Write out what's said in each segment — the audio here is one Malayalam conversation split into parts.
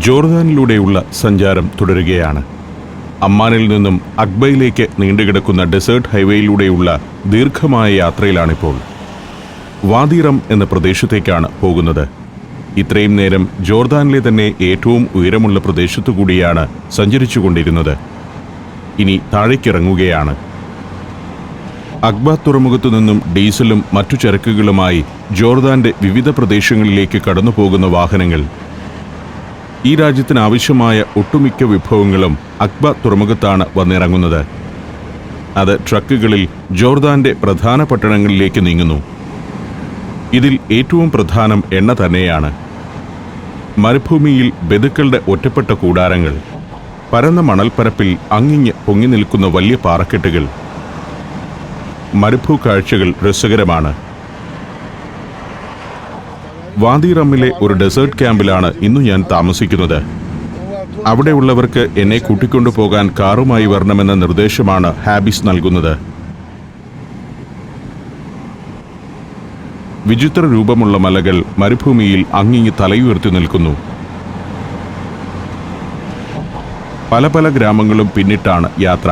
ജോർദാനിലൂടെയുള്ള സഞ്ചാരം തുടരുകയാണ്. അമ്മാനിൽ നിന്നും അക്ബയിലേക്ക് നീണ്ടുകിടക്കുന്ന ഡെസേർട്ട് ഹൈവേയിലൂടെയുള്ള ദീർഘമായ യാത്രയിലാണിപ്പോൾ. വാദി റം എന്ന പ്രദേശത്തേക്കാണ് പോകുന്നത്. ഇത്രയും നേരം ജോർദാനിലെ തന്നെ ഏറ്റവും ഉയരമുള്ള പ്രദേശത്തുകൂടിയാണ് സഞ്ചരിച്ചുകൊണ്ടിരുന്നത്. ഇനി താഴേക്കിറങ്ങുകയാണ്. അക്ബ തുറമുഖത്തു നിന്നും ഡീസലും മറ്റു ചരക്കുകളുമായി ജോർദാന്റെ വിവിധ പ്രദേശങ്ങളിലേക്ക് കടന്നുപോകുന്ന വാഹനങ്ങൾ. ഈ രാജ്യത്തിന് ആവശ്യമായ ഒട്ടുമിക്ക വിഭവങ്ങളും അക്ബ തുറമുഖത്താണ് വന്നിറങ്ങുന്നത്. അത് ട്രക്കുകളിൽ ജോർദാന്റെ പ്രധാന പട്ടണങ്ങളിലേക്ക് നീങ്ങുന്നു. ഇതിൽ ഏറ്റവും പ്രധാനം എണ്ണ തന്നെയാണ്. മരുഭൂമിയിൽ ബദുക്കളുടെ ഒറ്റപ്പെട്ട കൂടാരങ്ങൾ, പരന്ന മണൽപ്പരപ്പിൽ അങ്ങിങ്ങ് പൊങ്ങി നിൽക്കുന്ന വലിയ പാറക്കെട്ടുകൾ. മരുഭൂ കാഴ്ചകൾ രസകരമാണ്. വാദി റമ്മിലെ ഒരു ഡെസേർട്ട് ക്യാമ്പിലാണ് ഇന്നു ഞാൻ താമസിക്കുന്നത്. അവിടെയുള്ളവർക്ക് എന്നെ കൂട്ടിക്കൊണ്ടുപോകാൻ കാറുമായി വരണമെന്ന നിർദ്ദേശമാണ് ഹാബിസ് നൽകുന്നത്. വിചിത്ര രൂപമുള്ള മലകൾ മരുഭൂമിയിൽ അങ്ങിങ്ങ് തലയുയർത്തി നിൽക്കുന്നു. പല പല ഗ്രാമങ്ങളും പിന്നിട്ടാണ് യാത്ര.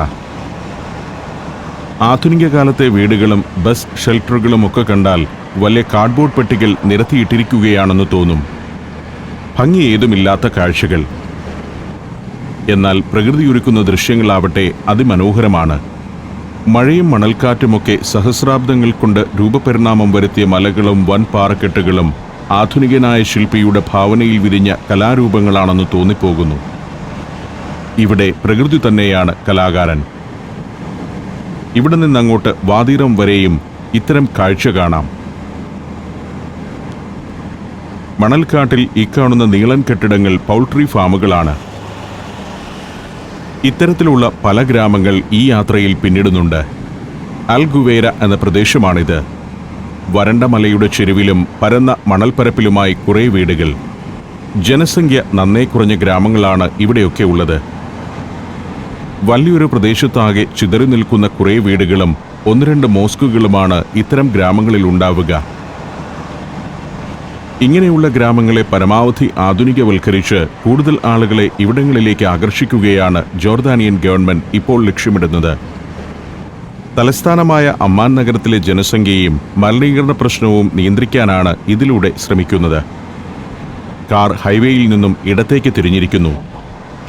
ആധുനിക കാലത്തെ വീടുകളും ബസ് ഷെൽട്ടറുകളുമൊക്കെ കണ്ടാൽ വലിയ കാർഡ്ബോർഡ് പെട്ടികൾ നിരത്തിയിട്ടിരിക്കുകയാണെന്ന് തോന്നും. ഭംഗി ഏതുമില്ലാത്ത കാഴ്ചകൾ. എന്നാൽ പ്രകൃതിയൊരുക്കുന്ന ദൃശ്യങ്ങളാവട്ടെ അതിമനോഹരമാണ്. മഴയും മണൽക്കാറ്റുമൊക്കെ സഹസ്രാബ്ദങ്ങൾ കൊണ്ട് രൂപപരിണാമം വരുത്തിയ മലകളും വൻ പാറക്കെട്ടുകളും ആധുനികനായ ശില്പിയുടെ ഭാവനയിൽ വിരിഞ്ഞ കലാരൂപങ്ങളാണെന്ന് തോന്നിപ്പോകുന്നു. ഇവിടെ പ്രകൃതി തന്നെയാണ് കലാകാരൻ. ഇവിടെ നിന്നങ്ങോട്ട് വാദി റം വരെയും ഇത്തരം കാഴ്ച കാണാം. മണൽക്കാട്ടിൽ ഇക്കാണുന്ന നീളൻ കെട്ടിടങ്ങൾ പൗൾട്രി ഫാമുകളാണ്. ഇത്തരത്തിലുള്ള പല ഗ്രാമങ്ങൾ ഈ യാത്രയിൽ പിന്നിടുന്നുണ്ട്. അൽ ഗുവേര എന്ന പ്രദേശമാണിത്. വരണ്ട മലയുടെ ചെരുവിലും പരന്ന മണൽപ്പരപ്പിലുമായി കുറേ വീടുകൾ. ജനസംഖ്യ നന്നേ കുറഞ്ഞ ഗ്രാമങ്ങളാണ് ഇവിടെയൊക്കെ ഉള്ളത്. വലിയൊരു പ്രദേശത്താകെ ചിതറി നിൽക്കുന്ന കുറേ വീടുകളും ഒന്ന് രണ്ട് മോസ്കുകളുമാണ് ഇത്തരം ഗ്രാമങ്ങളിൽ ഉണ്ടാവുക. ഇങ്ങനെയുള്ള ഗ്രാമങ്ങളെ പരമാവധി ആധുനികവൽക്കരിച്ച് കൂടുതൽ ആളുകളെ ഇവിടങ്ങളിലേക്ക് ആകർഷിക്കുകയാണ് ജോർദാനിയൻ ഗവൺമെന്റ് ഇപ്പോൾ ലക്ഷ്യമിടുന്നത്. തലസ്ഥാനമായ അമ്മാൻ നഗരത്തിലെ ജനസംഖ്യയും മലിനീകരണ പ്രശ്നവും നിയന്ത്രിക്കാനാണ് ഇതിലൂടെ ശ്രമിക്കുന്നത്. കാർ ഹൈവേയിൽ നിന്നും ഇടത്തേക്ക് തിരിഞ്ഞിരിക്കുന്നു.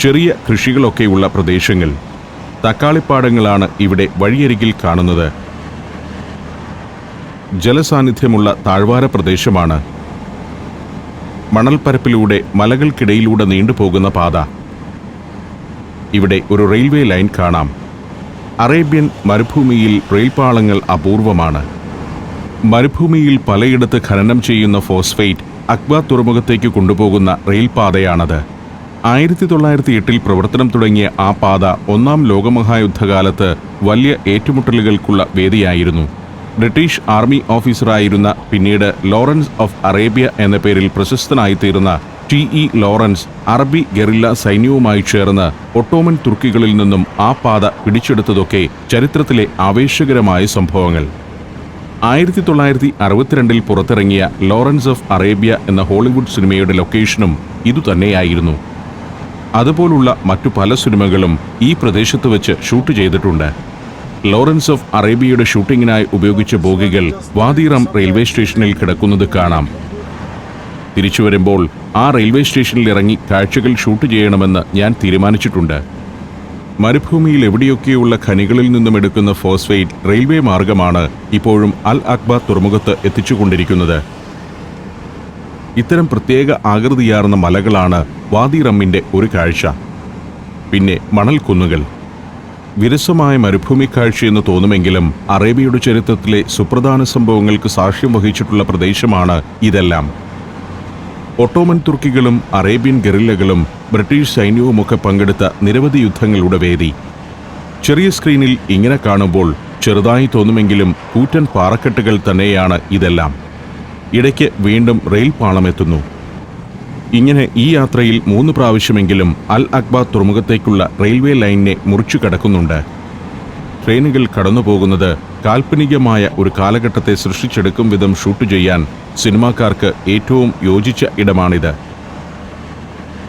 ചെറിയ കൃഷികളൊക്കെയുള്ള പ്രദേശങ്ങൾ. തക്കാളിപ്പാടങ്ങളാണ് ഇവിടെ വഴിയരികിൽ കാണുന്നത്. ജലസാന്നിധ്യമുള്ള താഴ്വാര പ്രദേശമാണ്. മണൽപ്പരപ്പിലൂടെ മലകൾക്കിടയിലൂടെ നീണ്ടുപോകുന്ന പാത. ഇവിടെ ഒരു റെയിൽവേ ലൈൻ കാണാം. അറേബ്യൻ മരുഭൂമിയിൽ റെയിൽപാളങ്ങൾ അപൂർവമാണ്. മരുഭൂമിയിൽ പലയിടത്ത് ഖനനം ചെയ്യുന്ന ഫോസ്ഫേറ്റ് അക്ബ തുറമുഖത്തേക്ക് കൊണ്ടുപോകുന്ന റെയിൽപാതയാണത്. 1908 പ്രവർത്തനം തുടങ്ങിയ ആ പാത ഒന്നാം ലോകമഹായുദ്ധകാലത്ത് വലിയ ഏറ്റുമുട്ടലുകൾക്കുള്ള വേദിയായിരുന്നു. ബ്രിട്ടീഷ് ആർമി ഓഫീസറായിരുന്ന പിന്നീട് ലോറൻസ് ഓഫ് അറേബ്യ എന്ന പേരിൽ പ്രശസ്തനായിത്തീർന്ന ടി.ഇ. ലോറൻസ് അറബി ഗറില്ല സൈന്യവുമായി ചേർന്ന് ഒട്ടോമൻ തുർക്കികളിൽ നിന്നും ആ പാത പിടിച്ചെടുത്തതൊക്കെ ചരിത്രത്തിലെ ആവേശകരമായ സംഭവങ്ങൾ. 1962 പുറത്തിറങ്ങിയ ലോറൻസ് ഓഫ് അറേബ്യ എന്ന ഹോളിവുഡ് സിനിമയുടെ ലൊക്കേഷനും ഇതുതന്നെയായിരുന്നു. അതുപോലുള്ള മറ്റു പല സിനിമകളും ഈ പ്രദേശത്ത് വെച്ച് ഷൂട്ട് ചെയ്തിട്ടുണ്ട്. ലോറൻസ് ഓഫ് അറേബ്യയുടെ ഷൂട്ടിങ്ങിനായി ഉപയോഗിച്ച ബോഗികൾ വാദി റം റെയിൽവേ സ്റ്റേഷനിൽ കിടക്കുന്നത് കാണാം. തിരിച്ചു വരുമ്പോൾ ആ റെയിൽവേ സ്റ്റേഷനിൽ ഇറങ്ങി കാഴ്ചകൾ ഷൂട്ട് ചെയ്യണമെന്ന് ഞാൻ തീരുമാനിച്ചിട്ടുണ്ട്. മരുഭൂമിയിൽ എവിടെയൊക്കെയുള്ള ഖനികളിൽ നിന്നും എടുക്കുന്ന ഫോസ്ഫേറ്റ് റെയിൽവേ മാർഗമാണ് ഇപ്പോഴും അൽ അക്ബ തുറമുഖത്ത് എത്തിച്ചുകൊണ്ടിരിക്കുന്നത്. ഇത്തരം പ്രത്യേക ആകൃതിയാർന്ന മലകളാണ് വാദി റമ്മിൻ്റെ ഒരു കാഴ്ച. പിന്നെ മണൽക്കുന്നുകൾ. വിരസമായ മരുഭൂമി കാഴ്ചയെന്ന് തോന്നുമെങ്കിലും അറേബ്യയുടെ ചരിത്രത്തിലെ സുപ്രധാന സംഭവങ്ങൾക്ക് സാക്ഷ്യം വഹിച്ചിട്ടുള്ള പ്രദേശമാണ് ഇതെല്ലാം. ഒട്ടോമൻ തുർക്കികളും അറേബ്യൻ ഗറില്ലകളും ബ്രിട്ടീഷ് സൈന്യവുമൊക്കെ പങ്കെടുത്ത നിരവധി യുദ്ധങ്ങളുടെ വേദി. ചെറിയ സ്ക്രീനിൽ ഇങ്ങനെ കാണുമ്പോൾ ചെറുതായി തോന്നുമെങ്കിലും കൂറ്റൻ പാറക്കെട്ടുകൾ തന്നെയാണ് ഇതെല്ലാം. ഇടയ്ക്ക് വീണ്ടും റെയിൽ പാളമെത്തുന്നു. ഇങ്ങനെ ഈ യാത്രയിൽ 3 പ്രാവശ്യമെങ്കിലും അൽ അക്ബ തുറമുഖത്തേക്കുള്ള റെയിൽവേ ലൈനിനെ മുറിച്ചു കടക്കുന്നുണ്ട്. ട്രെയിനുകൾ കടന്നുപോകുന്നത് കാൽപ്പനികമായ ഒരു കാലഘട്ടത്തെ സൃഷ്ടിച്ചെടുക്കും വിധം ഷൂട്ട് ചെയ്യാൻ സിനിമാക്കാർക്ക് ഏറ്റവും യോജിച്ച ഇടമാണിത്.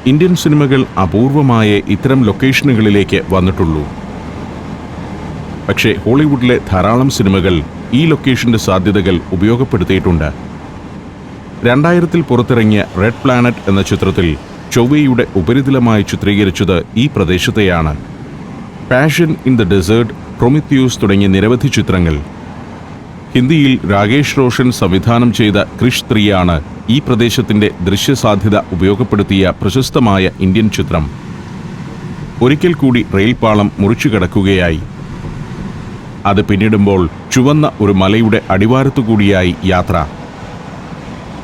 ഇന്ത്യൻ സിനിമകൾ അപൂർവമായേ ഇത്തരം ലൊക്കേഷനുകളിലേക്ക് വന്നിട്ടുള്ളൂ. പക്ഷേ ഹോളിവുഡിലെ ധാരാളം സിനിമകൾ ഈ ലൊക്കേഷന്റെ സാധ്യതകൾ ഉപയോഗപ്പെടുത്തിയിട്ടുണ്ട്. 2000-ൽ പുറത്തിറങ്ങിയ റെഡ് പ്ലാനറ്റ് എന്ന ചിത്രത്തിൽ ചൊവ്വയുടെ ഉപരിതലമായി ചിത്രീകരിച്ചത് ഈ പ്രദേശത്തെയാണ്. Passion in the desert, Prometheus തുടങ്ങിയ നിരവധി ചിത്രങ്ങൾ. ഹിന്ദിയിൽ രാകേഷ് റോഷൻ സംവിധാനം ചെയ്ത ക്രിഷ് 3 ഈ പ്രദേശത്തിന്റെ ദൃശ്യസാധ്യത ഉപയോഗപ്പെടുത്തിയ പ്രശസ്തമായ ഇന്ത്യൻ ചിത്രം. ഒരിക്കൽ കൂടി റെയിൽപാളം മുറിച്ചു കടക്കുകയായി. അത് പിന്നിടുമ്പോൾ ചുവന്ന ഒരു മലയുടെ അടിവാരത്തുകൂടിയായി യാത്ര.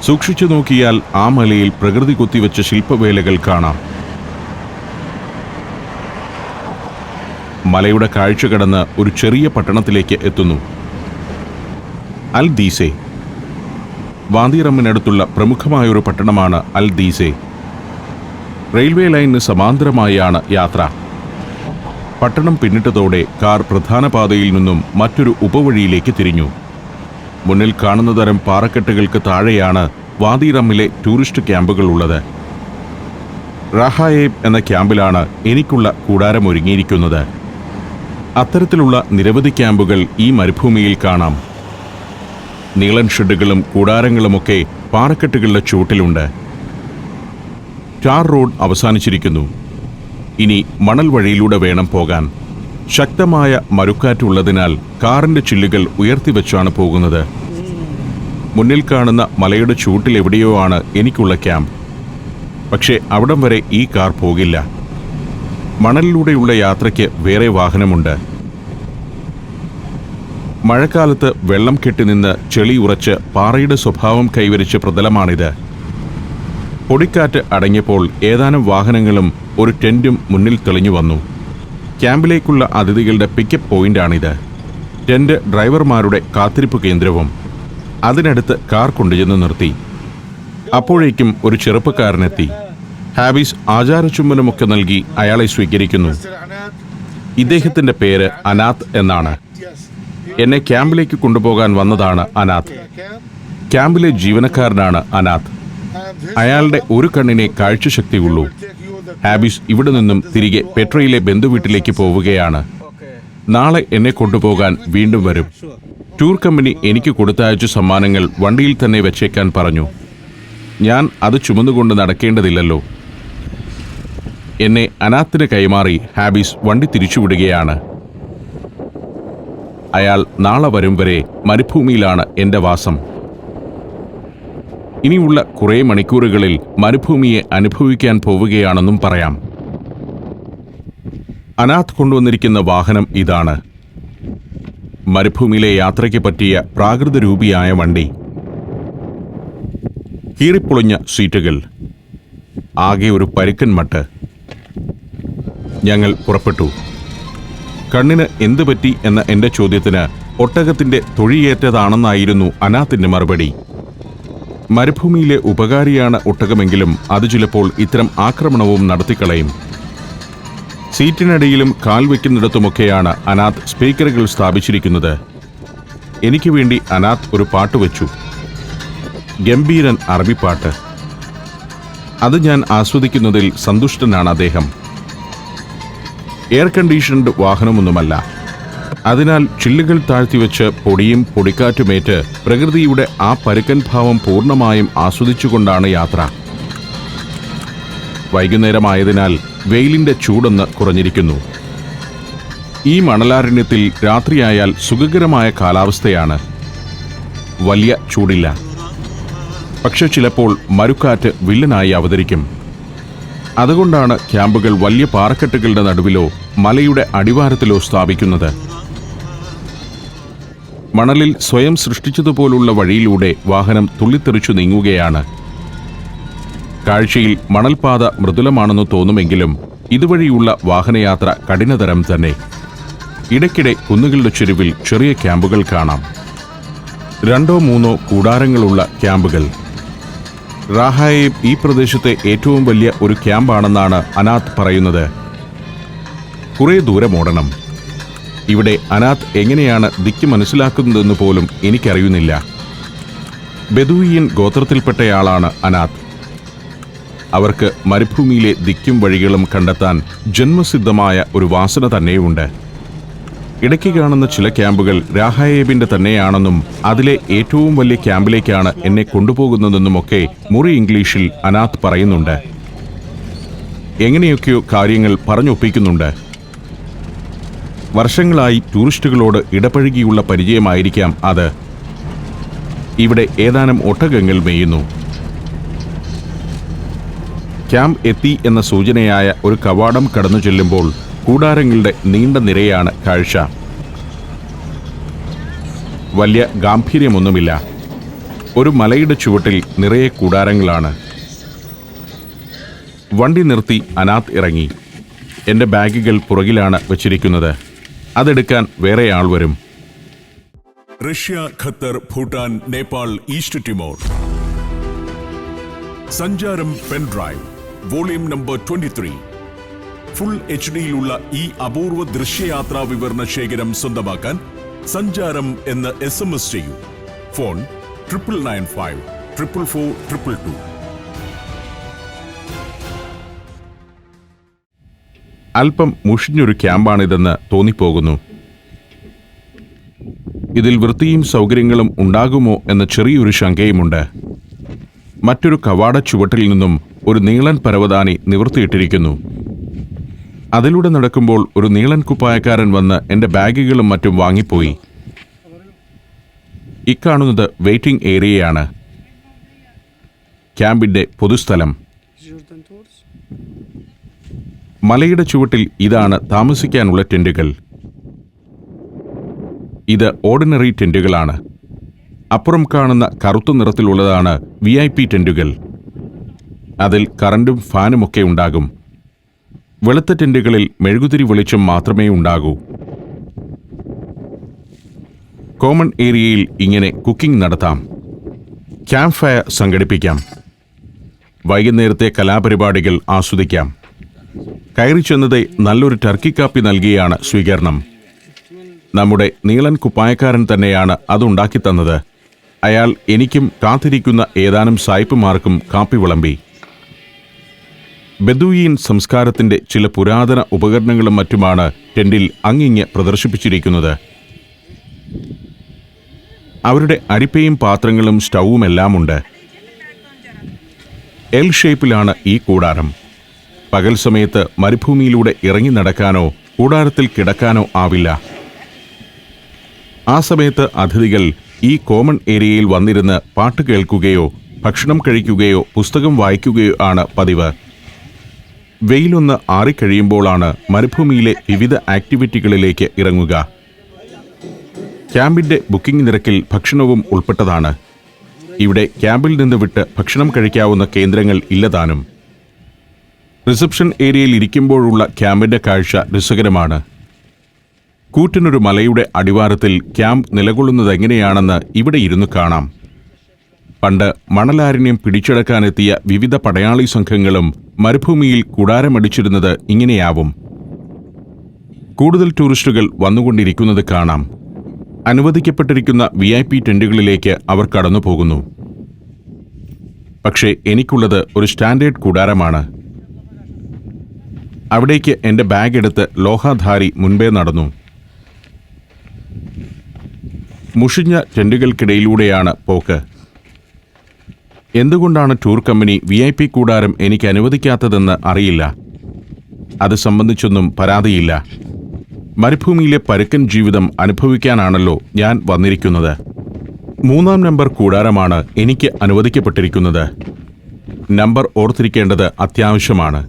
സൂക്ഷിച്ചു നോക്കിയാൽ ആ മലയിൽ പ്രകൃതി കൊത്തിവെച്ച ശില്പവേലകൾ കാണാം. മലയുടെ കാഴ്ച കടന്ന് ഒരു ചെറിയ പട്ടണത്തിലേക്ക് എത്തുന്നു. അൽ ദീസെ. വാദി റമ്മിനടുത്തുള്ള പ്രമുഖമായൊരു പട്ടണമാണ് അൽ ദീസെ. റെയിൽവേ ലൈനിന് സമാന്തരമായാണ് യാത്ര. പട്ടണം പിന്നിട്ടതോടെ കാർ പ്രധാന പാതയിൽ നിന്നും മറ്റൊരു ഉപവഴിയിലേക്ക് തിരിഞ്ഞു. മുന്നിൽ കാണുന്ന തരം പാറക്കെട്ടുകൾക്ക് താഴെയാണ് വാദി റമ്മിലെ ടൂറിസ്റ്റ് ക്യാമ്പുകൾ ഉള്ളത്. റാഹായേബ് എന്ന ക്യാമ്പിലാണ് എനിക്കുള്ള കൂടാരം ഒരുങ്ങിയിരിക്കുന്നത്. അത്തരത്തിലുള്ള നിരവധി ക്യാമ്പുകൾ ഈ മരുഭൂമിയിൽ കാണാം. നീളൻ ഷെഡുകളും കൂടാരങ്ങളുമൊക്കെ പാറക്കെട്ടുകളുടെ ചുവട്ടിലുണ്ട്. Tar road അവസാനിച്ചിരിക്കുന്നു. ഇനി മണൽ വഴിയിലൂടെ വേണം പോകാൻ. ശക്തമായ മരുക്കാറ്റുള്ളതിനാൽ കാറിന്റെ ചില്ലുകൾ ഉയർത്തിവെച്ചാണ് പോകുന്നത്. മുന്നിൽ കാണുന്ന മലയുടെ ചുവട്ടിലെവിടെയോ ആണ് എനിക്കുള്ള ക്യാമ്പ്. പക്ഷേ അവിടം വരെ ഈ കാർ പോകില്ല. മണലിലൂടെയുള്ള യാത്രയ്ക്ക് വേറെ വാഹനമുണ്ട്. മഴക്കാലത്ത് വെള്ളം കെട്ടിനിന്ന് ചെളി ഉറച്ച് പാറയുടെ സ്വഭാവം കൈവരിച്ച പ്രതലമാണിത്. പൊടിക്കാറ്റ് അടങ്ങിയപ്പോൾ ഏതാനും വാഹനങ്ങളും ഒരു ടെന്റും മുന്നിൽ തെളിഞ്ഞു വന്നു. ക്യാമ്പിലേക്കുള്ള അതിഥികളുടെ പിക്കപ്പ് പോയിന്റാണിത്. ടെന്റ് ഡ്രൈവർമാരുടെ കാത്തിരിപ്പ് കേന്ദ്രവും. അതിനടുത്ത് കാർ കൊണ്ടുചെന്ന് നിർത്തി. അപ്പോഴേക്കും ഒരു ചെറുപ്പക്കാരനെത്തി. ഹാബീസ് ആചാരചുംബനമൊക്കെ നൽകി അയാളെ സ്വീകരിക്കുന്നു. ഇദ്ദേഹത്തിന്റെ പേര് അനാത്ത് എന്നാണ്. എന്നെ ക്യാമ്പിലേക്ക് കൊണ്ടുപോകാൻ വന്നതാണ് അനാത്ത്. ക്യാമ്പിലെ ജീവനക്കാരനാണ് അനാത്ത്. അയാളുടെ ഒരു കണ്ണിനെ കാഴ്ചശക്തിയുള്ളൂ. ഹാബീസ് ഇവിടെ നിന്നും തിരികെ പെട്രയിലെ ബന്ധുവീട്ടിലേക്ക് പോവുകയാണ്. നാളെ എന്നെ കൊണ്ടുപോകാൻ വീണ്ടും വരും. ടൂർ കമ്പനി എനിക്ക് കൊടുത്തയച്ച സമ്മാനങ്ങൾ വണ്ടിയിൽ തന്നെ വെച്ചേക്കാൻ പറഞ്ഞു. ഞാൻ അത് ചുമന്നുകൊണ്ട് നടക്കേണ്ടതില്ലല്ലോ. എന്നെ അനാത്തിന് കൈമാറി ഹാബീസ് വണ്ടി തിരിച്ചുവിടുകയാണ്. അയാൾ നാളെ വരും വരെ മരുഭൂമിയിലാണ് എൻ്റെ വാസം. ഇനിയുള്ള കുറേ മണിക്കൂറുകളിൽ മരുഭൂമിയെ അനുഭവിക്കാൻ പോവുകയാണെന്നും പറയാം. അനാത്ത് കൊണ്ടുവന്നിരിക്കുന്ന വാഹനം ഇതാണ്. മരുഭൂമിയിലെ യാത്രയ്ക്ക് പറ്റിയ പ്രാകൃതരൂപിയായ വണ്ടി. കീറിപ്പൊളിഞ്ഞ സീറ്റുകൾ. ആകെ ഒരു പരുക്കൻ മട്ട്. ഞങ്ങൾ പുറപ്പെട്ടു. കണ്ണിന് എന്തു പറ്റി എന്ന എൻ്റെ ചോദ്യത്തിന് ഒട്ടകത്തിന്റെ തൊഴിയേറ്റതാണെന്നായിരുന്നു അനാത്തിന്റെ മറുപടി. മരുഭൂമിയിലെ ഉപകാരിയാണ് ഒട്ടകമെങ്കിലും അത് ചിലപ്പോൾ ഇത്തരം ആക്രമണവും നടത്തിക്കളയും. സീറ്റിനടിയിലും കാൽ വയ്ക്കുന്നിടത്തുമൊക്കെയാണ് അനാത്ത് സ്പീക്കറുകൾ സ്ഥാപിച്ചിരിക്കുന്നത്. എനിക്ക് വേണ്ടി അനാത്ത് ഒരു പാട്ട് വെച്ചു. ഗംഭീരൻ അറബിപ്പാട്ട്. അത് ഞാൻ ആസ്വദിക്കുന്നതിൽ സന്തുഷ്ടനാണ് അദ്ദേഹം. എയർ കണ്ടീഷൻഡ് വാഹനമൊന്നുമല്ല. അതിനാൽ ചില്ലുകൾ താഴ്ത്തിവെച്ച് പൊടിയും പൊടിക്കാറ്റുമേറ്റ് പ്രകൃതിയുടെ ആ പരുക്കൻ ഭാവം പൂർണ്ണമായും ആസ്വദിച്ചുകൊണ്ടാണ് യാത്ര. വൈകുന്നേരമായതിനാൽ വെയിലിന്റെ ചൂടൊന്ന് കുറഞ്ഞിരിക്കുന്നു. ഈ മണലാരണ്യത്തിൽ രാത്രിയായാൽ സുഖകരമായ കാലാവസ്ഥയാണ്. വലിയ ചൂടില്ല. പക്ഷെ ചിലപ്പോൾ മരുക്കാറ്റ് വില്ലനായി അവതരിക്കും. അതുകൊണ്ടാണ് ക്യാമ്പുകൾ വലിയ പാറക്കെട്ടുകളുടെ നടുവിലോ മലയുടെ അടിവാരത്തിലോ സ്ഥാപിക്കുന്നത്. മണലിൽ സ്വയം സൃഷ്ടിച്ചതുപോലുള്ള വഴിയിലൂടെ വാഹനം തുള്ളിത്തെറിച്ചു നീങ്ങുകയാണ്. കാഴ്ചയിൽ മണൽപാത മൃദുലമാണെന്ന് തോന്നുമെങ്കിലും ഇതുവഴിയുള്ള വാഹനയാത്ര കഠിനതരം തന്നെ. ഇടയ്ക്കിടെ കുന്നുകളുടെ ചെരുവിൽ ചെറിയ ക്യാമ്പുകൾ കാണാം. 2-3 കൂടാരങ്ങളുള്ള ക്യാമ്പുകൾ. റാഹായേബ് ഈ പ്രദേശത്തെ ഏറ്റവും വലിയ ഒരു ക്യാമ്പാണെന്നാണ് അനാത്ത് പറയുന്നത്. കുറേ ദൂരം ഓടണം. ഇവിടെ അനാത്ത് എങ്ങനെയാണ് ദിക്ക് മനസ്സിലാക്കുന്നതെന്ന് പോലും എനിക്കറിയുന്നില്ല. ബെദൂയിയൻ ഗോത്രത്തിൽപ്പെട്ടയാളാണ് അനാത്ത്. അവർക്ക് മരുഭൂമിയിലെ ദിക്കും വഴികളും കണ്ടെത്താൻ ജന്മസിദ്ധമായ ഒരു വാസന തന്നെയുണ്ട്. ഇടയ്ക്ക് കാണുന്ന ചില ക്യാമ്പുകൾ രാഹായേബിന്റെ തന്നെയാണെന്നും അതിലെ ഏറ്റവും വലിയ ക്യാമ്പിലേക്കാണ് എന്നെ കൊണ്ടുപോകുന്നതെന്നുമൊക്കെ മുറി ഇംഗ്ലീഷിൽ അനാത്ത് പറയുന്നുണ്ട്. എങ്ങനെയൊക്കെയോ കാര്യങ്ങൾ പറഞ്ഞൊപ്പിക്കുന്നുണ്ട്. വർഷങ്ങളായി ടൂറിസ്റ്റുകളോട് ഇടപഴകിയുള്ള പരിചയമായിരിക്കാം അത്. ഇവിടെ ഏതാനും ഒട്ടകങ്ങൾ മേയുന്നു. ക്യാമ്പ് എത്തി എന്ന സൂചനയായ ഒരു കവാടം കടന്നു ചെല്ലുമ്പോൾ കൂടാരങ്ങളുടെ നീണ്ട നിരയാണ് കാഴ്ച. വലിയ ഗാംഭീര്യമൊന്നുമില്ല. ഒരു മലയുടെ ചുവട്ടിൽ നിറയെ കൂടാരങ്ങളാണ്. വണ്ടി നിർത്തി അനാത്ത് ഇറങ്ങി. എൻ്റെ ബാഗുകൾ പുറകിലാണ് വച്ചിരിക്കുന്നത്. അതെടുക്കാൻ വേറെ ആൾ വരും. Russia, Qatar, Bhutan, Nepal, East Timor. Sancharam pen drive volume number 23. Full HD-യിലുള്ള ഈ അപൂർവ ദൃശ്യയാത്രാ വിവരണ ശേഖരം സ്വന്തമാക്കാൻ സഞ്ചാരം എന്ന് SMS ചെയ്യൂ. ഫോൺ 9995 444 222. അല്പം മുഷിഞ്ഞൊരു ക്യാമ്പാണിതെന്ന് തോന്നിപ്പോകുന്നു. ഇതിൽ വൃത്തിയും സൗകര്യങ്ങളും ഉണ്ടാകുമോ എന്ന ചെറിയൊരു ശങ്കയുമുണ്ട്. മറ്റൊരു കവാട ചുവട്ടിൽ നിന്നും ഒരു നീളൻ പരവതാനി നിവർത്തിയിട്ടിരിക്കുന്നു. അതിലൂടെ നടക്കുമ്പോൾ ഒരു നീളൻ കുപ്പായക്കാരൻ വന്ന് എൻ്റെ ബാഗുകളും മറ്റും വാങ്ങിപ്പോയി. ഇക്കാണുന്നത് വെയിറ്റിംഗ് ഏരിയയാണ്, ക്യാമ്പിൻ്റെ പൊതുസ്ഥലം. മലയുടെ ചുവട്ടിൽ ഇതാണ് താമസിക്കാനുള്ള ടെന്റുകൾ. ഇത് ഓർഡിനറി ടെന്റുകളാണ്. അപ്പുറം കാണുന്ന കറുത്ത നിറത്തിലുള്ളതാണ് VIP ടെന്റുകൾ. അതിൽ കറണ്ടും ഫാനുമൊക്കെ ഉണ്ടാകും. വെളുത്ത ടെന്റുകളിൽ മെഴുകുതിരി വെളിച്ചം മാത്രമേ ഉണ്ടാകൂ. കോമൺ ഏരിയയിൽ ഇങ്ങനെ കുക്കിംഗ് നടത്താം. ക്യാമ്പ് ഫയർ സംഘടിപ്പിക്കാം. വൈകുന്നേരത്തെ കലാപരിപാടികൾ ആസ്വദിക്കാം. കയറി ചെന്നതേ നല്ലൊരു ടർക്കി കാപ്പി നൽകിയാണ് സ്വീകരണം. നമ്മുടെ നീളൻ കുപ്പായക്കാരൻ തന്നെയാണ് അതുണ്ടാക്കി തന്നത്. അയാൾ എനിക്കും കാത്തിരിക്കുന്ന ഏതാനും സായിപ്പുമാർക്കും കാപ്പി വിളമ്പി. ബെദൂയിൻ സംസ്കാരത്തിന്റെ ചില പുരാതന ഉപകരണങ്ങളും മറ്റുമാണ് ടെന്റിൽ അങ്ങിങ്ങ് പ്രദർശിപ്പിച്ചിരിക്കുന്നത്. അവരുടെ അരിപ്പയും പാത്രങ്ങളും സ്റ്റൗവുമെല്ലാമുണ്ട്. L ഷേപ്പിലാണ് ഈ കൂടാരം. പകൽ സമയത്ത് മരുഭൂമിയിലൂടെ ഇറങ്ങി നടക്കാനോ കൂടാരത്തിൽ കിടക്കാനോ ആവില്ല. ആ സമയത്ത് അതിഥികൾ ഈ കോമൺ ഏരിയയിൽ വന്നിരുന്ന് പാട്ട് കേൾക്കുകയോ ഭക്ഷണം കഴിക്കുകയോ പുസ്തകം വായിക്കുകയോ ആണ് പതിവ്. വെയിലൊന്ന് ആറിക്കഴിയുമ്പോഴാണ് മരുഭൂമിയിലെ വിവിധ ആക്ടിവിറ്റികളിലേക്ക് ഇറങ്ങുക. ക്യാമ്പിൻ്റെ ബുക്കിംഗ് നിരക്കിൽ ഭക്ഷണവും ഉൾപ്പെട്ടതാണ്. ഇവിടെ ക്യാമ്പിൽ നിന്ന് വിട്ട് ഭക്ഷണം കഴിക്കാവുന്ന കേന്ദ്രങ്ങൾ ഇല്ലതാനും. റിസപ്ഷൻ ഏരിയയിൽ ഇരിക്കുമ്പോഴുള്ള ക്യാമ്പിൻ്റെ കാഴ്ച രസകരമാണ്. കൂറ്റനൊരു മലയുടെ അടിവാരത്തിൽ ക്യാമ്പ് നിലകൊള്ളുന്നതെങ്ങനെയാണെന്ന് ഇവിടെ ഇരുന്ന് കാണാം. പണ്ട് മണലാരണ്യം പിടിച്ചെടുക്കാനെത്തിയ വിവിധ പടയാളി സംഘങ്ങളും മരുഭൂമിയിൽ കൂടാരമടിച്ചിരുന്നത് ഇങ്ങനെയാവും. കൂടുതൽ ടൂറിസ്റ്റുകൾ വന്നുകൊണ്ടിരിക്കുന്നത് കാണാം. അനുവദിക്കപ്പെട്ടിരിക്കുന്ന VIP ടെന്റുകളിലേക്ക് അവർ കടന്നു പോകുന്നു. പക്ഷേ എനിക്കുള്ളത് ഒരു സ്റ്റാൻഡേർഡ് കൂടാരമാണ്. അവിടേക്ക് എൻ്റെ ബാഗ് എടുത്ത് ലോഹാധാരി മുൻപേ നടന്നു. മുഷിഞ്ഞ ടെന്റുകൾക്കിടയിലൂടെയാണ് പോക്ക്. എന്തുകൊണ്ടാണ് ടൂർ കമ്പനി VIP കൂടാരം എനിക്ക് അനുവദിക്കാത്തതെന്ന് അറിയില്ല. അത് സംബന്ധിച്ചൊന്നും പരാതിയില്ല. മരുഭൂമിയിലെ പരുക്കൻ ജീവിതം അനുഭവിക്കാനാണല്ലോ ഞാൻ വന്നിരിക്കുന്നത്. 3-ാം നമ്പർ കൂടാരമാണ് എനിക്ക് അനുവദിക്കപ്പെട്ടിരിക്കുന്നത്. നമ്പർ ഓർത്തിരിക്കേണ്ടത് അത്യാവശ്യമാണ്.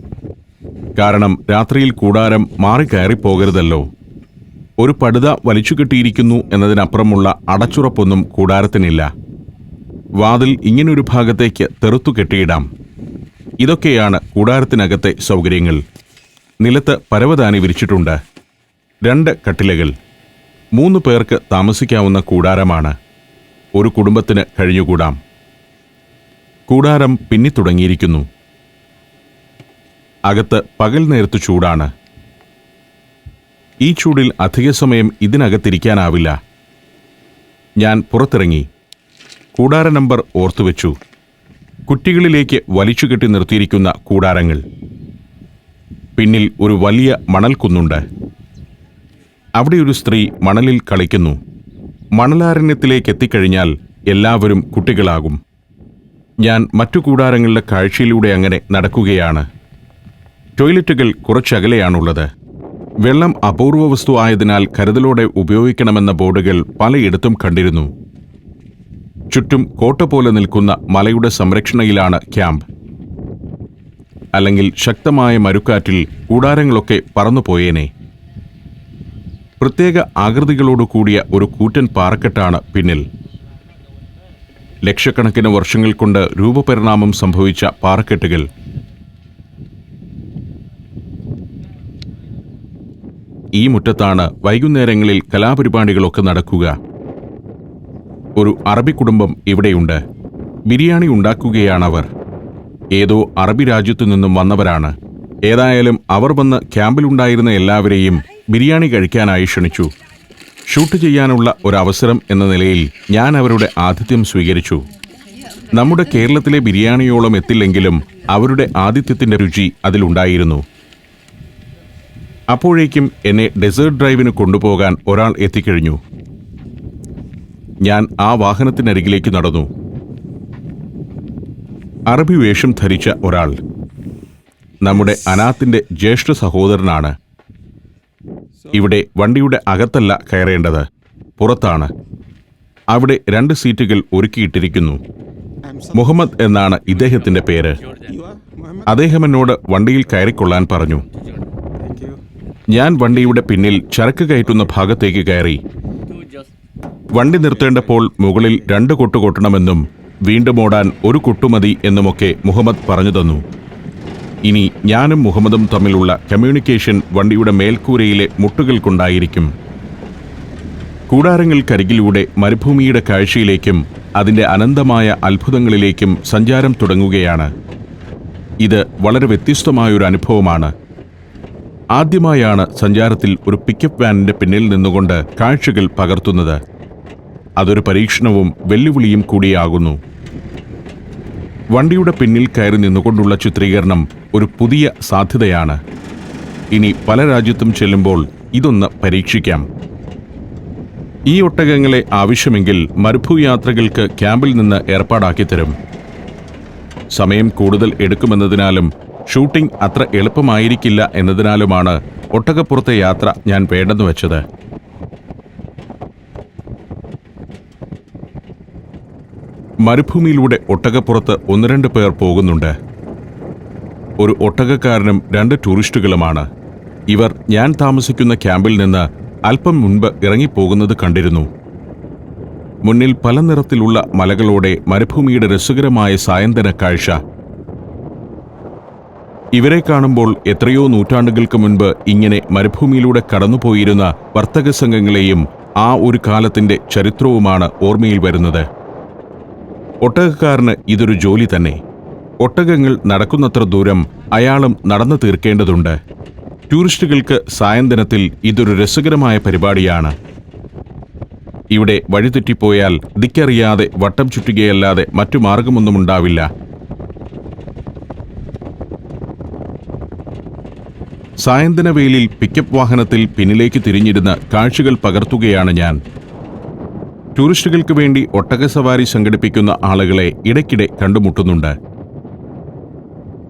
കാരണം രാത്രിയിൽ കൂടാരം മാറിക്കയറിപ്പോകരുതല്ലോ. ഒരു പടുത വലിച്ചുകെട്ടിയിരിക്കുന്നു എന്നതിനപ്പുറമുള്ള അടച്ചുറപ്പൊന്നും കൂടാരത്തിനില്ല. വാതിൽ ഇങ്ങനൊരു ഭാഗത്തേക്ക് തെറുത്തു കെട്ടിയിടാം. ഇതൊക്കെയാണ് കൂടാരത്തിനകത്തെ സൗകര്യങ്ങൾ. നിലത്ത് പരവതാനി വിരിച്ചിട്ടുണ്ട്. 2 കട്ടിലകൾ. 3 പേർക്ക് താമസിക്കാവുന്ന കൂടാരമാണ്. ഒരു കുടുംബത്തിന് കഴിഞ്ഞുകൂടാം. കൂടാരം പിന്നിത്തുടങ്ങിയിരിക്കുന്നു. അകത്ത് പകൽ നേരത്ത് ചൂടാണ്. ഈ ചൂടിൽ അധിക സമയം ഇതിനകത്തിരിക്കാനാവില്ല. ഞാൻ പുറത്തിറങ്ങി. കൂടാര നമ്പർ ഓർത്തുവെച്ചു. കുറ്റികളിലേക്ക് വലിച്ചുകെട്ടി നിർത്തിയിരിക്കുന്ന കൂടാരങ്ങൾ. പിന്നിൽ ഒരു വലിയ മണൽക്കുന്നുണ്ട്. അവിടെ ഒരു സ്ത്രീ മണലിൽ കളിക്കുന്നു. മണലാരണ്യത്തിലേക്ക് എത്തിക്കഴിഞ്ഞാൽ എല്ലാവരും കുട്ടികളാകും. ഞാൻ മറ്റു കൂടാരങ്ങളുടെ കാഴ്ചയിലൂടെ അങ്ങനെ നടക്കുകയാണ്. ടോയ്ലറ്റുകൾ കുറച്ചകലെയാണുള്ളത്. വെള്ളം അപൂർവ വസ്തു ആയതിനാൽ കരുതലോടെ ഉപയോഗിക്കണമെന്ന ബോർഡുകൾ പലയിടത്തും കണ്ടിരുന്നു. ചുറ്റും കോട്ട പോലെ നിൽക്കുന്ന മലയുടെ സംരക്ഷണയിലാണ് ക്യാമ്പ്. അല്ലെങ്കിൽ ശക്തമായ മരുക്കാറ്റിൽ കൂടാരങ്ങളൊക്കെ പറന്നുപോയേനെ. പ്രത്യേക ആകൃതികളോടു കൂടിയ ഒരു കൂറ്റൻ പാറക്കെട്ടാണ് പിന്നിൽ. ലക്ഷക്കണക്കിന് വർഷങ്ങൾ കൊണ്ട് രൂപപരിണാമം സംഭവിച്ച പാറക്കെട്ടുകൾ. ഈ മുറ്റത്താണ് വൈകുന്നേരങ്ങളിൽ കലാപരിപാടികളൊക്കെ നടക്കുക. ഒരു അറബി കുടുംബം ഇവിടെയുണ്ട്. ബിരിയാണി ഉണ്ടാക്കുകയാണവർ. ഏതോ അറബി രാജ്യത്തു നിന്നും വന്നവരാണ്. ഏതായാലും അവർ വന്ന് ക്യാമ്പിലുണ്ടായിരുന്ന എല്ലാവരെയും ബിരിയാണി കഴിക്കാനായി ക്ഷണിച്ചു. ഷൂട്ട് ചെയ്യാനുള്ള ഒരവസരം എന്ന നിലയിൽ ഞാൻ അവരുടെ ആതിഥ്യം സ്വീകരിച്ചു. നമ്മുടെ കേരളത്തിലെ ബിരിയാണിയോളം എത്തില്ലെങ്കിലും അവരുടെ ആതിഥ്യത്തിന്റെ രുചി അതിലുണ്ടായിരുന്നു. അപ്പോഴേക്കും എന്നെ ഡെസേർട്ട് ഡ്രൈവിന് കൊണ്ടുപോകാൻ ഒരാൾ എത്തിക്കഴിഞ്ഞു. ഞാൻ ആ വാഹനത്തിനരികിലേക്ക് നടന്നു. അറബി വേഷം ധരിച്ച ഒരാൾ. നമ്മുടെ അനാത്തിന്റെ ജ്യേഷ്ഠ സഹോദരനാണ്. ഇവിടെ വണ്ടിയുടെ അകത്തല്ല കയറേണ്ടത്, പുറത്താണ്. അവിടെ 2 സീറ്റുകൾ ഒരുക്കിയിട്ടിരിക്കുന്നു. മുഹമ്മദ് എന്നാണ് ഇദ്ദേഹത്തിന്റെ പേര്. അദ്ദേഹം എന്നോട് വണ്ടിയിൽ കയറിക്കൊള്ളാൻ പറഞ്ഞു. ഞാൻ വണ്ടിയുടെ പിന്നിൽ ചരക്ക് കയറ്റുന്ന ഭാഗത്തേക്ക് കയറി. വണ്ടി നിർത്തേണ്ടപ്പോൾ മുകളിൽ 2 കൊട്ട് കൊട്ടണമെന്നും വീണ്ടും ഓടാൻ 1 കൊട്ടുമതി എന്നുമൊക്കെ മുഹമ്മദ് പറഞ്ഞു തന്നു. ഇനി ഞാനും മുഹമ്മദും തമ്മിലുള്ള കമ്മ്യൂണിക്കേഷൻ വണ്ടിയുടെ മേൽക്കൂരയിലെ മുട്ടുകൾ കൊണ്ടായിരിക്കും. കൂടാരങ്ങൾക്കരികിലൂടെ മരുഭൂമിയുടെ കാഴ്ചയിലേക്കും അതിൻ്റെ അനന്തമായ അത്ഭുതങ്ങളിലേക്കും സഞ്ചാരം തുടങ്ങുകയാണ്. ഇത് വളരെ വ്യത്യസ്തമായൊരു അനുഭവമാണ്. ആദ്യമായാണ് സഞ്ചാരത്തിൽ ഒരു പിക്കപ്പ് വാനിന്റെ പിന്നിൽ നിന്നുകൊണ്ട് കാഴ്ചകൾ പകർത്തുന്നത്. അതൊരു പരീക്ഷണവും വെല്ലുവിളിയും കൂടിയാകുന്നു. വണ്ടിയുടെ പിന്നിൽ കയറി നിന്നുകൊണ്ടുള്ള ചിത്രീകരണം ഒരു പുതിയ സാധ്യതയാണ്. ഇനി പല രാജ്യത്തും ചെല്ലുമ്പോൾ ഇതൊന്ന് പരീക്ഷിക്കാം. ഈ ഒട്ടകങ്ങളെ ആവശ്യമെങ്കിൽ മരുഭൂയാത്രകൾക്ക് ക്യാമ്പിൽ നിന്ന് ഏർപ്പാടാക്കി തരും. സമയം കൂടുതൽ എടുക്കുമെന്നതിനാലും ഷൂട്ടിംഗ് അത്ര എളുപ്പമായിരിക്കില്ല എന്നതിനാലുമാണ് ഒട്ടകപ്പുറത്തെ യാത്ര ഞാൻ വേണ്ടെന്ന് വെച്ചത്. മരുഭൂമിയിലൂടെ ഒട്ടകപ്പുറത്ത് 1-2 പേർ പോകുന്നുണ്ട്. ഒരു ഒട്ടകക്കാരനും 2 ടൂറിസ്റ്റുകളുമാണ്. ഇവർ ഞാൻ താമസിക്കുന്ന ക്യാമ്പിൽ നിന്ന് അല്പം മുൻപ് ഇറങ്ങിപ്പോകുന്നത് കണ്ടിരുന്നു. മുന്നിൽ പല നിറത്തിലുള്ള മലകളോടെ മരുഭൂമിയുടെ രസകരമായ സായന്തന കാഴ്ച. ഇവരെ കാണുമ്പോൾ എത്രയോ നൂറ്റാണ്ടുകൾക്ക് മുൻപ് ഇങ്ങനെ മരുഭൂമിയിലൂടെ കടന്നുപോയിരുന്ന വർത്തക സംഘങ്ങളെയും ആ ഒരു കാലത്തിന്റെ ചരിത്രവുമാണ് ഓർമ്മയിൽ വരുന്നത്. ഒട്ടകക്കാരന് ഇതൊരു ജോലി തന്നെ. ഒട്ടകങ്ങൾ നടക്കുന്നത്ര ദൂരം അയാളും നടന്നു തീർക്കേണ്ടതുണ്ട്. ടൂറിസ്റ്റുകൾക്ക് സായന്തനത്തിൽ ഇതൊരു രസകരമായ പരിപാടിയാണ്. ഇവിടെ വഴിതെറ്റിപ്പോയാൽ ദിക്കറിയാതെ വട്ടം ചുറ്റുകയല്ലാതെ മറ്റു മാർഗമൊന്നുമുണ്ടാവില്ല. സായന്തന വെയിലിൽ പിക്കപ്പ് വാഹനത്തിൽ പിന്നിലേക്ക് തിരിഞ്ഞിരുന്ന് കാഴ്ചകൾ പകർത്തുകയാണ് ഞാൻ. ടൂറിസ്റ്റുകൾക്ക് വേണ്ടി ഒട്ടകസവാരി സംഘടിപ്പിക്കുന്ന ആളുകളെ ഇടയ്ക്കിടെ കണ്ടുമുട്ടുന്നുണ്ട്.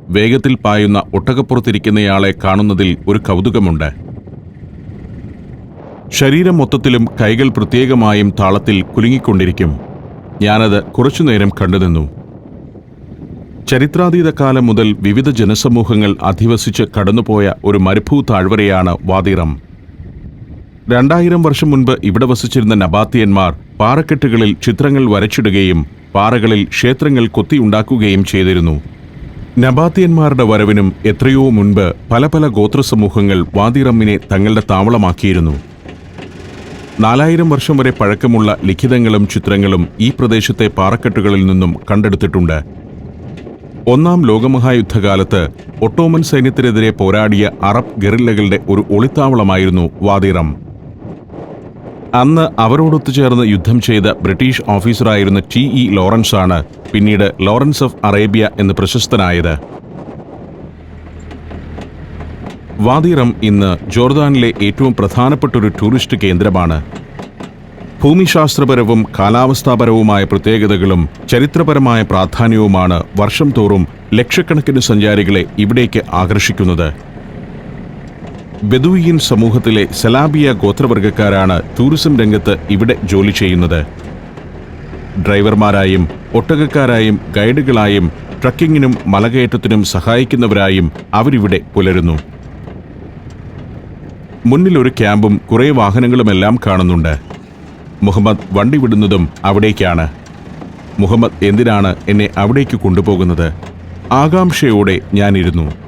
വേഗത്തിൽ പായുന്ന ഒട്ടകപ്പുറത്തിരിക്കുന്നയാളെ കാണുന്നതിൽ ഒരു കൗതുകമുണ്ട്. ശരീരം മൊത്തത്തിലും കൈകൾ പ്രത്യേകമായും താളത്തിൽ കുലുങ്ങിക്കൊണ്ടിരിക്കും. ഞാനത് കുറച്ചുനേരം കണ്ടുനിന്നു. ചരിത്രാതീത കാലം മുതൽ വിവിധ ജനസമൂഹങ്ങൾ അധിവസിച്ച് കടന്നുപോയ ഒരു മരുഭൂ താഴ്വരയാണ് വാദിറം. 2000 വർഷം മുൻപ് ഇവിടെ വസിച്ചിരുന്ന നബാത്തിയന്മാർ പാറക്കെട്ടുകളിൽ ചിത്രങ്ങൾ വരച്ചിടുകയും പാറകളിൽ ക്ഷേത്രങ്ങൾ കൊത്തിയുണ്ടാക്കുകയും ചെയ്തിരുന്നു. നബാത്തിയന്മാരുടെ വരവിനും എത്രയോ മുൻപ് പല പല ഗോത്രസമൂഹങ്ങൾ വാദിറമ്മിനെ തങ്ങളുടെ താവളമാക്കിയിരുന്നു. 4000 വർഷം വരെ പഴക്കമുള്ള ലിഖിതങ്ങളും ചിത്രങ്ങളും ഈ പ്രദേശത്തെ പാറക്കെട്ടുകളിൽ നിന്നും കണ്ടെടുത്തിട്ടുണ്ട്. 1-ാം ലോകമഹായുദ്ധകാലത്ത് ഒട്ടോമൻ സൈന്യത്തിനെതിരെ പോരാടിയ അറബ് ഗറില്ലകളുടെ ഒരു ഒളിത്താവളമായിരുന്നു വാദിറം. അന്ന് അവരോടൊത്തു ചേർന്ന് യുദ്ധം ചെയ്ത ബ്രിട്ടീഷ് ഓഫീസറായിരുന്ന T.E. ലോറൻസ് ആണ് പിന്നീട് ലോറൻസ് ഓഫ് അറേബ്യ എന്ന് പ്രശസ്തനായത്. വാദി റം ഇന്ന് ജോർദാനിലെ ഏറ്റവും പ്രധാനപ്പെട്ടൊരു ടൂറിസ്റ്റ് കേന്ദ്രമാണ്. ഭൂമിശാസ്ത്രപരവും കാലാവസ്ഥാപരവുമായ പ്രത്യേകതകളും ചരിത്രപരമായ പ്രാധാന്യവുമാണ് വർഷം തോറും ലക്ഷക്കണക്കിന് സഞ്ചാരികളെ ഇവിടേക്ക് ആകർഷിക്കുന്നത്. ബെദൂയിൻ സമൂഹത്തിലെ സലാബിയ ഗോത്രവർഗക്കാരാണ് ടൂറിസം രംഗത്ത് ഇവിടെ ജോലി ചെയ്യുന്നത്. ഡ്രൈവർമാരായും ഒട്ടകക്കാരായും ഗൈഡുകളായും ട്രക്കിങ്ങിനും മലകയറ്റത്തിനും സഹായിക്കുന്നവരായും അവരിവിടെ പുലരുന്നു. മുന്നിലൊരു ക്യാമ്പും കുറേ വാഹനങ്ങളുമെല്ലാം കാണുന്നുണ്ട്. മുഹമ്മദ് വണ്ടി വിടുന്നതും അവിടേക്കാണ്. മുഹമ്മദ് എന്തിനാണ് എന്നെ അവിടേക്ക് കൊണ്ടുപോകുന്നത്? ആകാംക്ഷയോടെ ഞാനിരുന്നു.